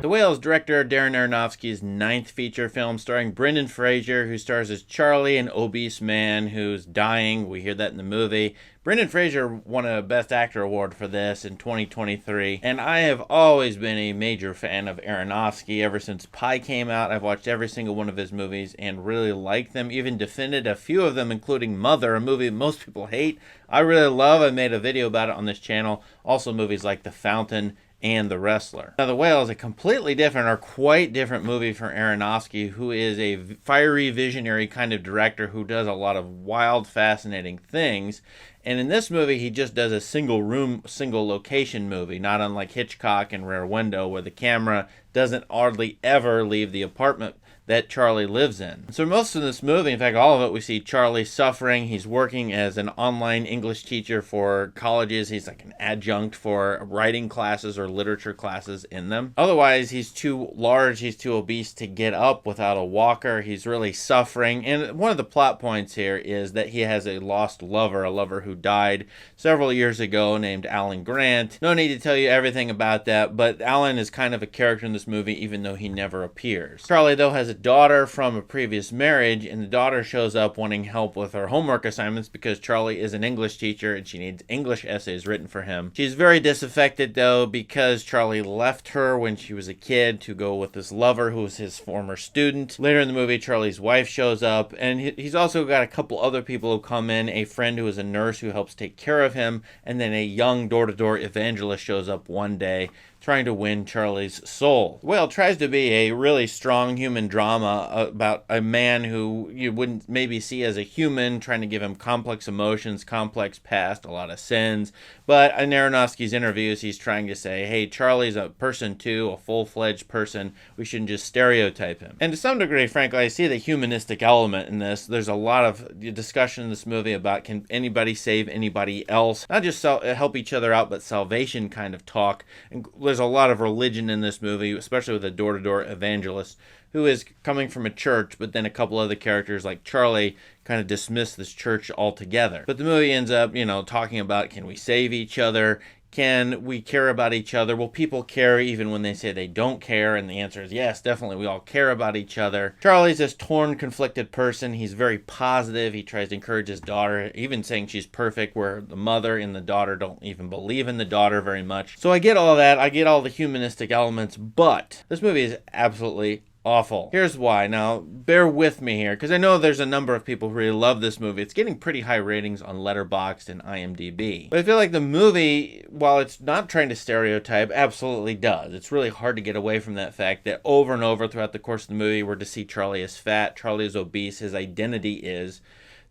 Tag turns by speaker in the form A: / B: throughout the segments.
A: The Whale is director Darren Aronofsky's 9th feature film starring Brendan Fraser, who stars as Charlie, an obese man who's dying. We hear that in the movie. Brendan Fraser won a Best Actor award for this in 2023, and I have always been a major fan of Aronofsky ever since Pi came out. I've watched every single one of his movies and really liked them, even defended a few of them, including Mother, a movie most people hate. I really love. I made a video about it on this channel. Also movies like The Fountain and The Wrestler. Now, The Whale is a completely different or quite different movie for Aronofsky, who is a fiery, visionary kind of director who does a lot of wild, fascinating things. And in this movie, he just does a single room, single location movie, not unlike Hitchcock and Rear Window, where the camera doesn't hardly ever leave the apartment that Charlie lives in. So most of this movie, in fact all of it, we see Charlie suffering. He's working as an online English teacher for colleges. He's like an adjunct for writing classes or literature classes in them. Otherwise, he's too large, he's too obese to get up without a walker. He's really suffering. And one of the plot points here is that he has a lost lover, a lover who died several years ago named Alan Grant. No need to tell you everything about that, but Alan is kind of a character in this movie even though he never appears. Charlie, though, has a daughter from a previous marriage, and the daughter shows up wanting help with her homework assignments because Charlie is an English teacher and she needs English essays written for him. She's very disaffected, though, because Charlie left her when she was a kid to go with this lover who was his former student. Later in the movie, Charlie's wife shows up, and he's also got a couple other people who come in, a friend who is a nurse who helps take care of him, and then a young door-to-door evangelist shows up one day trying to win Charlie's soul. The Whale tries to be a really strong human drama about a man who you wouldn't maybe see as a human, trying to give him complex emotions, complex past, a lot of sins. But in Aronofsky's interviews, he's trying to say, hey, Charlie's a person too, a full-fledged person. We shouldn't just stereotype him. And to some degree, frankly, I see the humanistic element in this. There's a lot of discussion in this movie about can anybody save anybody else? Not just help each other out, but salvation kind of talk. And there's a lot of religion in this movie, especially with a door-to-door evangelist who is coming from a church, but then a couple other characters like Charlie kind of dismiss this church altogether. But the movie ends up, talking about, can we save each other? Can we care about each other? Will people care even when they say they don't care? And the answer is yes, definitely. We all care about each other. Charlie's this torn, conflicted person. He's very positive. He tries to encourage his daughter, even saying she's perfect, where the mother and the daughter don't even believe in the daughter very much. So I get all that. I get all the humanistic elements, but this movie is absolutely awful. Here's why. Now, bear with me here, because I know there's a number of people who really love this movie. It's getting pretty high ratings on Letterboxd and IMDb. But I feel like the movie, while it's not trying to stereotype, absolutely does. It's really hard to get away from that fact that over and over throughout the course of the movie, we're to see Charlie as fat, Charlie is obese, his identity is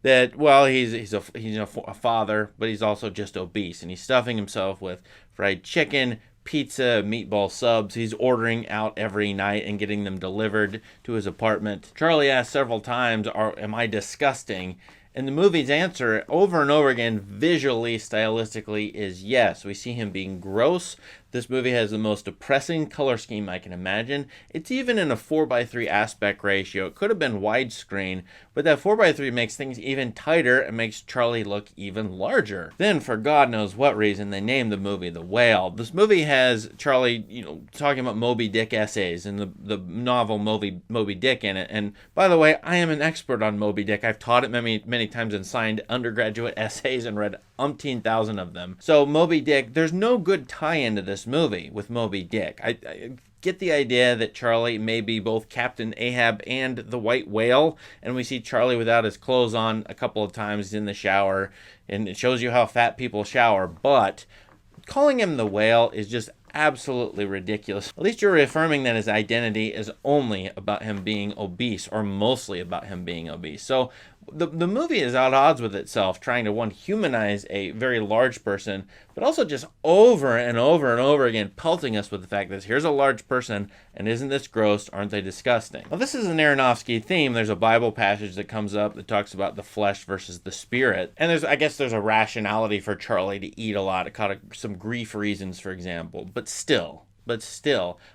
A: that, well, he's a father, but he's also just obese, and he's stuffing himself with fried chicken, pizza, meatball subs. He's ordering out every night and getting them delivered to his apartment. Charlie asks several times, am I disgusting? And the movie's answer over and over again, visually, stylistically, is yes. We see him being gross. This movie has the most depressing color scheme I can imagine. It's even in a 4:3 aspect ratio. It could have been widescreen, but that 4:3 makes things even tighter and makes Charlie look even larger. Then, for God knows what reason, they named the movie The Whale. This movie has Charlie, talking about Moby Dick essays and the novel Moby Dick in it. And by the way, I am an expert on Moby Dick. I've taught it many times and signed undergraduate essays and read umpteen thousand of them. So Moby Dick, there's no good tie-in to this movie with Moby Dick. I get the idea that Charlie may be both Captain Ahab and the White Whale, and we see Charlie without his clothes on a couple of times in the shower, and it shows you how fat people shower, but calling him the Whale is just absolutely ridiculous. At least you're reaffirming that his identity is only about him being obese, or mostly about him being obese. So the movie is at odds with itself, trying to humanize a very large person, but also just over and over and over again pelting us with the fact that here's a large person, and isn't this gross? Aren't they disgusting? Well, this is an Aronofsky theme. There's a Bible passage that comes up that talks about the flesh versus the spirit, and I guess there's a rationality for Charlie to eat a lot, some grief reasons, for example. But still,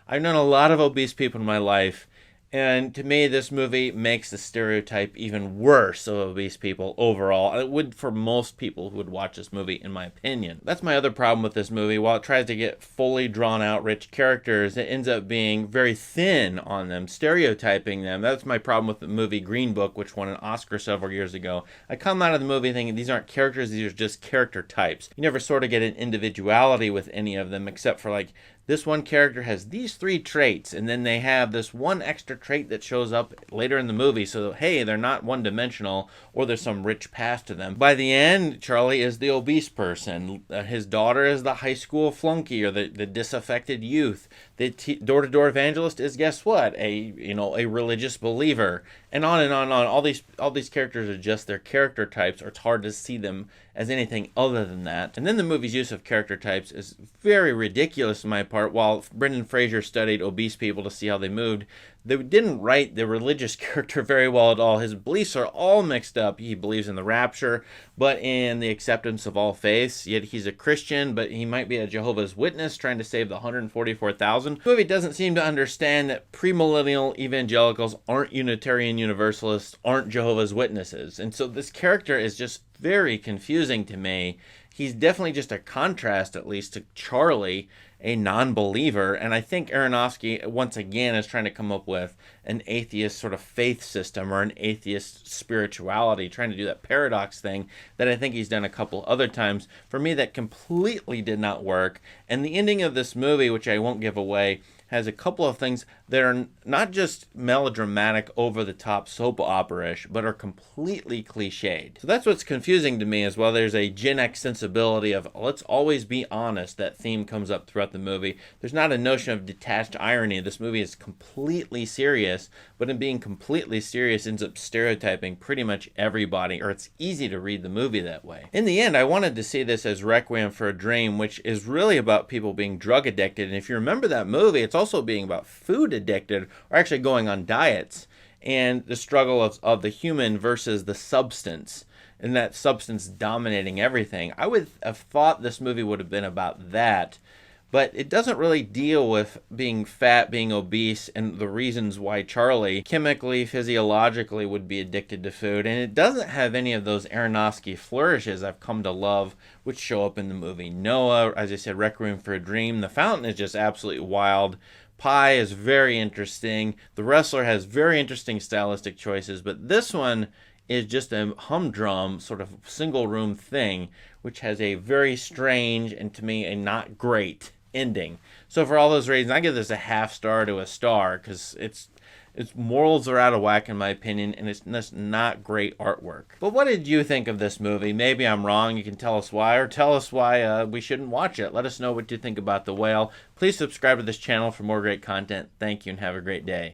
A: I've known a lot of obese people in my life, And to me, this movie makes the stereotype even worse of obese people overall. It would for most people who would watch this movie, in my opinion. That's my other problem with this movie. While it tries to get fully drawn out, rich characters, it ends up being very thin on them, stereotyping them. That's my problem with the movie Green Book, which won an Oscar several years ago. I come out of the movie thinking these aren't characters, these are just character types. You never sort of get an individuality with any of them, except for like, this one character has these 3 traits, and then they have this one extra trait that shows up later in the movie. So, hey, they're not one-dimensional, or there's some rich past to them. By the end, Charlie is the obese person. His daughter is the high school flunky, or the disaffected youth. The door-to-door evangelist is, guess what? A religious believer, and on and on and on. All these characters are just their character types, or it's hard to see them as anything other than that. And then the movie's use of character types is very ridiculous in my part. While Brendan Fraser studied obese people to see how they moved, they didn't write the religious character very well at all. His beliefs are all mixed up. He believes in the rapture, but in the acceptance of all faiths. Yet he's a Christian, but he might be a Jehovah's Witness trying to save the 144,000. The movie doesn't seem to understand that premillennial evangelicals aren't Unitarian Universalists, aren't Jehovah's Witnesses. And so this character is just very confusing to me. He's definitely just a contrast, at least, to Charlie, a non-believer. And I think Aronofsky, once again, is trying to come up with an atheist sort of faith system or an atheist spirituality, trying to do that paradox thing that I think he's done a couple other times. For me, that completely did not work. And the ending of this movie, which I won't give away, has a couple of things that are not just melodramatic, over-the-top soap opera-ish, but are completely cliched. So that's what's confusing to me as well. There's a Gen X sensibility of, let's always be honest. That theme comes up throughout the movie. There's not a notion of detached irony. This movie is completely serious, but in being completely serious ends up stereotyping pretty much everybody, or it's easy to read the movie that way. In the end, I wanted to see this as Requiem for a Dream, which is really about people being drug addicted. And if you remember that movie, it's also being about food addicted, or actually going on diets, and the struggle of the human versus the substance, and that substance dominating everything. I would have thought this movie would have been about that, but it doesn't really deal with being fat, being obese, and the reasons why Charlie chemically, physiologically would be addicted to food. And it doesn't have any of those Aronofsky flourishes I've come to love, which show up in the movie Noah. As I said, Requiem for a Dream. The Fountain is just absolutely wild. Pi is very interesting. The Wrestler has very interesting stylistic choices, but this one is just a humdrum sort of single room thing, which has a very strange and, to me, a not great ending. So for all those reasons, I give this a half star to a star, because its morals are out of whack in my opinion, and it's just not great artwork. But what did you think of this movie? Maybe I'm wrong. You can tell us why, or tell us why we shouldn't watch it. Let us know what you think about The Whale. Please subscribe to this channel for more great content. Thank you, and have a great day.